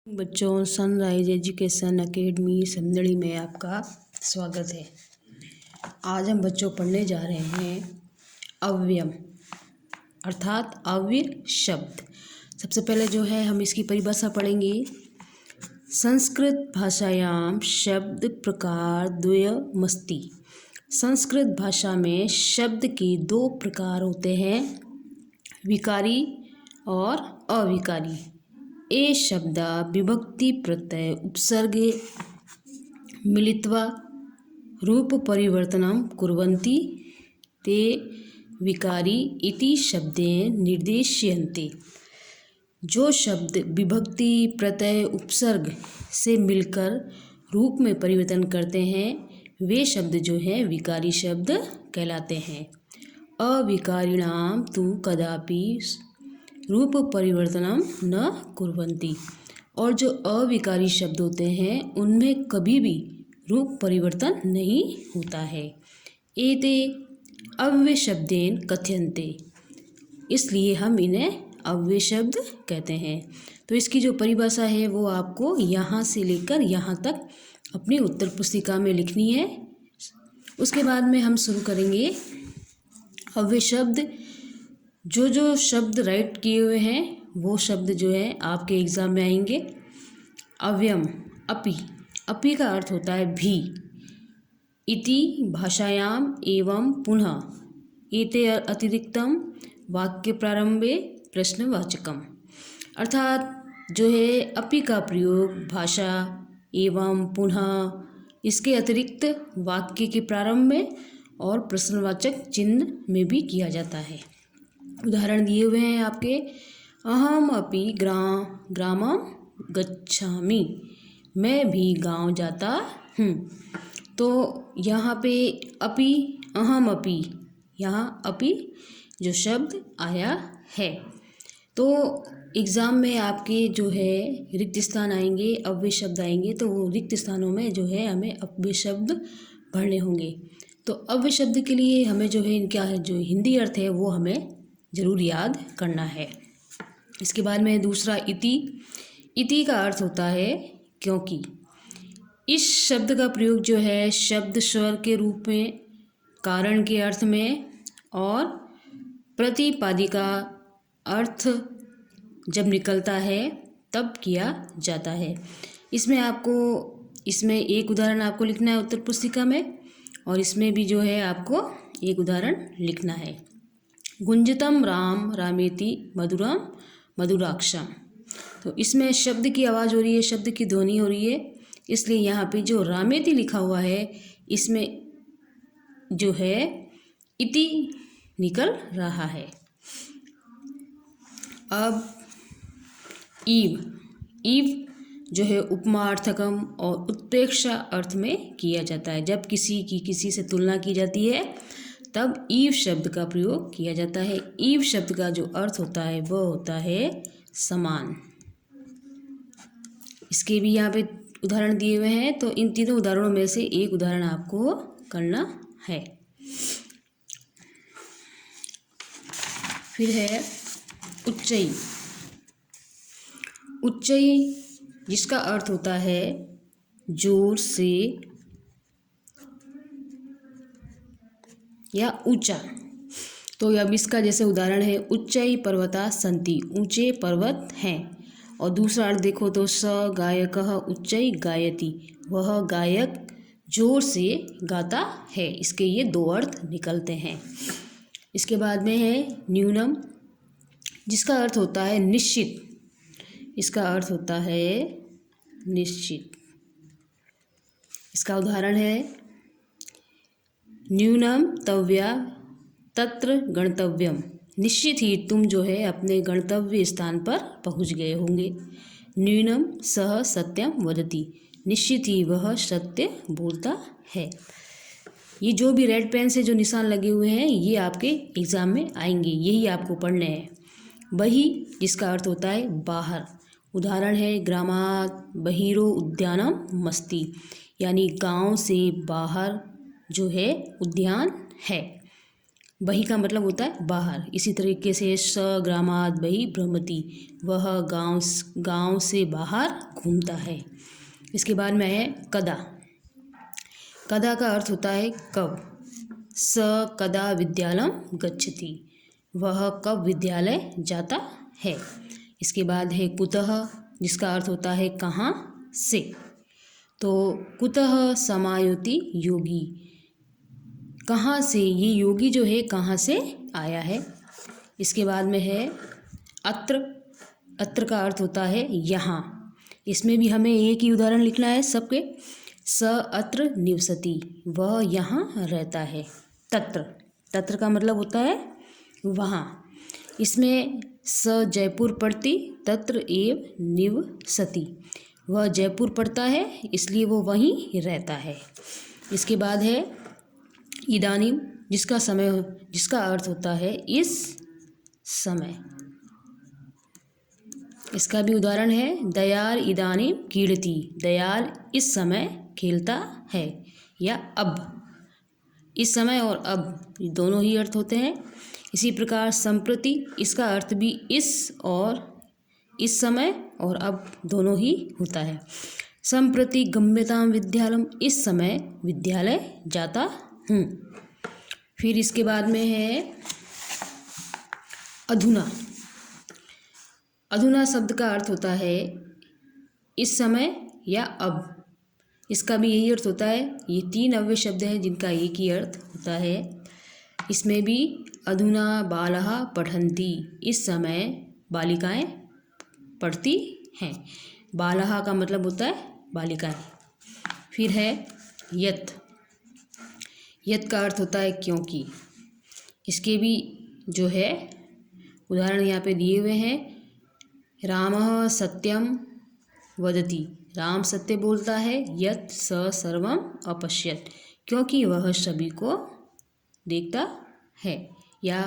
बच्चों, sunrise education academy Samdari में आपका स्वागत है। आज हम बच्चों पढ़ने जा रहे हैं अव्ययम अर्थात अव्यय शब्द। सबसे पहले जो है हम इसकी परिभाषा पढ़ेंगे। संस्कृत भाषायाम शब्द प्रकार द्वयमस्ति। संस्कृत भाषा में शब्द के दो प्रकार होते हैं, विकारी और अविकारी। ये शब्दा विभक्ति प्रत्यय उपसर्गे मिलित्वा रूप परिवर्तनं कुर्वन्ति ते विकारी इति शब्देन निर्देश्यन्ते। जो शब्द विभक्ति प्रत्यय उपसर्ग से मिलकर रूप में परिवर्तन करते हैं वे शब्द जो हैं विकारी शब्द कहलाते हैं। अविकारिणाम तु कदापि रूप परिवर्तनम न कुर्वन्ति। और जो अविकारी शब्द होते हैं उनमें कभी भी रूप परिवर्तन नहीं होता है। एते अव्यय शब्देन कथ्यन्ते, इसलिए हम इन्हें अव्यय शब्द कहते हैं। तो इसकी जो परिभाषा है वो आपको यहाँ से लेकर यहाँ तक अपनी उत्तर पुस्तिका में लिखनी है। उसके बाद में हम शुरू करेंगे अव्यय शब्द। जो शब्द राइट किए हुए हैं वो शब्द जो है आपके एग्ज़ाम में आएंगे। अव्ययम अपि, अपि का अर्थ होता है भी। इति भाषायाम एवं पुनः एते अतिरिक्तम वाक्य प्रारंभे प्रश्नवाचकम, अर्थात जो है अपि का प्रयोग भाषा एवं पुनः इसके अतिरिक्त वाक्य के प्रारंभ में और प्रश्नवाचक चिन्ह में भी किया जाता है। उदाहरण दिए हुए हैं आपके। अहम अपि ग्रामं गच्छामि, मैं भी गांव जाता हूँ। तो यहाँ पे अपि, अहम अपि, यहाँ अपि जो शब्द आया है। तो एग्ज़ाम में आपके जो है रिक्त स्थान आएंगे, अव्यय शब्द आएंगे, तो वो रिक्त स्थानों में जो है हमें अव्यय शब्द भरने होंगे। तो अव्यय शब्द के लिए हमें जो है इनका जो हिंदी अर्थ है वो हमें ज़रूर याद करना है। इसके बाद में दूसरा इति। इति का अर्थ होता है क्योंकि। इस शब्द का प्रयोग जो है शब्द स्वर के रूप में, कारण के अर्थ में और प्रतिपादी का अर्थ जब निकलता है तब किया जाता है। इसमें एक उदाहरण आपको लिखना है उत्तर पुस्तिका में, और इसमें भी जो है आपको एक उदाहरण लिखना है। गुंजतम राम रामेति मधुरम मधुराक्षम। तो इसमें शब्द की आवाज़ हो रही है, शब्द की ध्वनि हो रही है, इसलिए यहाँ पे जो रामेति लिखा हुआ है इसमें जो है इति निकल रहा है। अब ईव जो है उपमार्थकम और उत्प्रेक्षा अर्थ में किया जाता है। जब किसी की किसी से तुलना की जाती है तब ईव शब्द का प्रयोग किया जाता है। ईव शब्द का जो अर्थ होता है वह होता है समान। इसके भी यहाँ पे उदाहरण दिए हुए हैं, तो इन तीनों उदाहरणों में से एक उदाहरण आपको करना है। फिर है उच्चई। उच्चई जिसका अर्थ होता है जोर से या ऊंचा। तो अब इसका जैसे उदाहरण है उच्चई पर्वता सन्ति, ऊंचे पर्वत हैं। और दूसरा अर्थ देखो तो स गायकः उच्चई गायति, वह गायक जोर से गाता है। इसके ये दो अर्थ निकलते हैं। इसके बाद में है न्यूनम, जिसका अर्थ होता है निश्चित। इसका अर्थ होता है निश्चित। इसका उदाहरण है न्यूनम तव्या तत्र गंतव्यम, निश्चित ही तुम जो है अपने गंतव्य स्थान पर पहुंच गए होंगे। न्यूनम सह सत्यम वदति, निश्चित ही वह सत्य बोलता है। ये जो भी रेड पेन से जो निशान लगे हुए हैं ये आपके एग्ज़ाम में आएंगे, यही आपको पढ़ने हैं। बही जिसका अर्थ होता है बाहर। उदाहरण है ग्रामात् बहिरो उद्यानम मस्ति, यानी गांव से बाहर जो है उद्यान है। बही का मतलब होता है बाहर। इसी तरीके से स ग्रामाद बही भ्रमति, वह गांव से बाहर घूमता है। इसके बाद में है कदा। कदा का अर्थ होता है कब। स कदा विद्यालयम गच्छति, वह कब विद्यालय जाता है। इसके बाद है कुतः, जिसका अर्थ होता है कहाँ से। तो कुतः समायोति योगी, कहाँ से, ये योगी जो है कहाँ से आया है। इसके बाद में है अत्र। अत्र का अर्थ होता है यहाँ। इसमें भी हमें एक ही उदाहरण लिखना है सबके। स अत्र निवसति, वह यहाँ रहता है। तत्र, तत्र का मतलब होता है वहाँ। इसमें स जयपुर पढ़ती, तत्र एव निवसति, वह जयपुर पढ़ता है इसलिए वो वहीं रहता है। इसके बाद है इदानीम, जिसका अर्थ होता है इस समय। इसका भी उदाहरण है दयाल इदानीम क्रीडति, दयाल इस समय खेलता है। या अब, इस समय और अब दोनों ही अर्थ होते हैं। इसी प्रकार संप्रति, इसका अर्थ भी इस समय और अब दोनों ही होता है। संप्रति गम्यताम विद्यालयम, इस समय विद्यालय जाता हूँ। फिर इसके बाद में है अधुना। अधुना शब्द का अर्थ होता है इस समय या अब। इसका भी यही अर्थ होता है। ये 3 अव्यय शब्द हैं जिनका एक ही अर्थ होता है। इसमें भी अधुना बालः पठन्ति, इस समय बालिकाएं पढ़ती हैं। बालः का मतलब होता है बालिकाएं। फिर है यत्। यत् का अर्थ होता है क्योंकि। इसके भी जो है उदाहरण यहाँ पे दिए हुए हैं। रामः सत्यम वदति, राम सत्य बोलता है। यत् स सर्वम अपश्यत्, क्योंकि वह सभी को देखता है या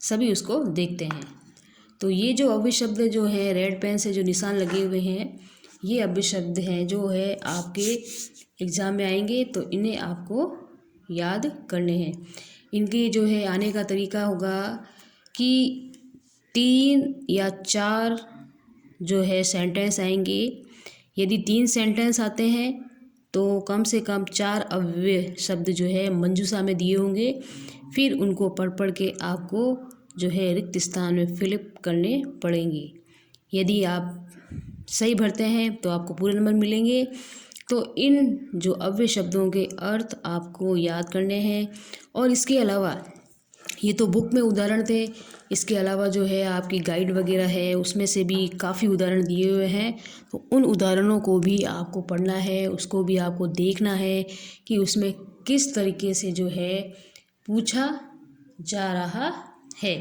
सभी उसको देखते हैं। तो ये जो अव्यय शब्द जो है रेड पेन से जो निशान लगे हुए हैं, ये अव्यय शब्द हैं जो है आपके एग्ज़ाम में आएंगे, तो इन्हें आपको याद करने हैं। इनके जो है आने का तरीका होगा कि 3 या 4 जो है सेंटेंस आएंगे। यदि 3 सेंटेंस आते हैं तो कम से कम 4 अव्यय शब्द जो है मंजूषा में दिए होंगे। फिर उनको पढ़ के आपको जो है रिक्त स्थान में फिलअप करने पड़ेंगे। यदि आप सही भरते हैं तो आपको पूरे नंबर मिलेंगे। तो इन जो अव्यय शब्दों के अर्थ आपको याद करने हैं। और इसके अलावा ये तो बुक में उदाहरण थे, इसके अलावा जो है आपकी गाइड वगैरह है उसमें से भी काफ़ी उदाहरण दिए हुए हैं। तो उन उदाहरणों को भी आपको पढ़ना है, उसको भी आपको देखना है कि उसमें किस तरीके से जो है पूछा जा रहा है।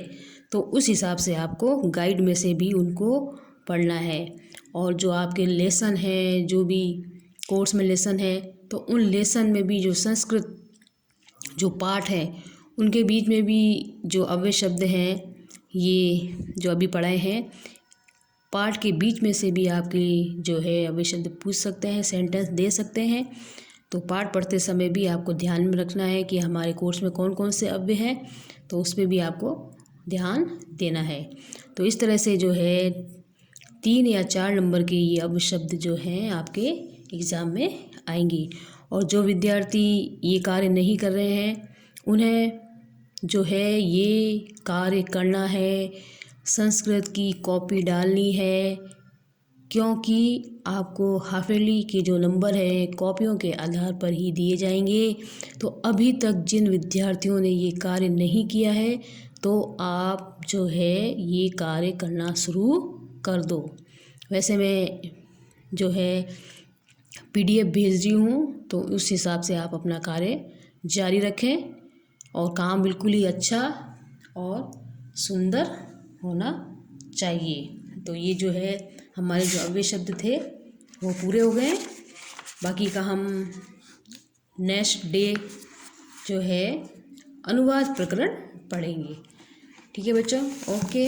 तो उस हिसाब से आपको गाइड में से भी उनको पढ़ना है। और जो आपके लेसन हैं, जो भी कोर्स में लेसन है, तो उन लेसन में भी जो संस्कृत जो पाठ है उनके बीच में भी जो अव्यय शब्द हैं, ये जो अभी पढ़े हैं, पाठ के बीच में से भी आपकी जो है अव्यय शब्द पूछ सकते हैं, सेंटेंस दे सकते हैं। तो पाठ पढ़ते समय भी आपको ध्यान में रखना है कि हमारे कोर्स में कौन कौन से अव्यय हैं, तो उस पर भी आपको ध्यान देना है। तो इस तरह से जो है 3 या 4 नंबर के ये अव्यय शब्द जो हैं आपके एग्ज़ाम में आएंगी। और जो विद्यार्थी ये कार्य नहीं कर रहे हैं उन्हें जो है ये कार्य करना है, संस्कृत की कॉपी डालनी है, क्योंकि आपको हाफ ईयरली के जो नंबर है कॉपियों के आधार पर ही दिए जाएंगे। तो अभी तक जिन विद्यार्थियों ने ये कार्य नहीं किया है तो आप जो है ये कार्य करना शुरू कर दो। वैसे मैं जो है PDF भेज रही हूँ, तो उस हिसाब से आप अपना कार्य जारी रखें और काम बिल्कुल ही अच्छा और सुंदर होना चाहिए। तो ये जो है हमारे जो अव्यय शब्द थे वो पूरे हो गए। बाकी का हम नेक्स्ट डे जो है अनुवाद प्रकरण पढ़ेंगे। ठीक है बच्चों, ओके।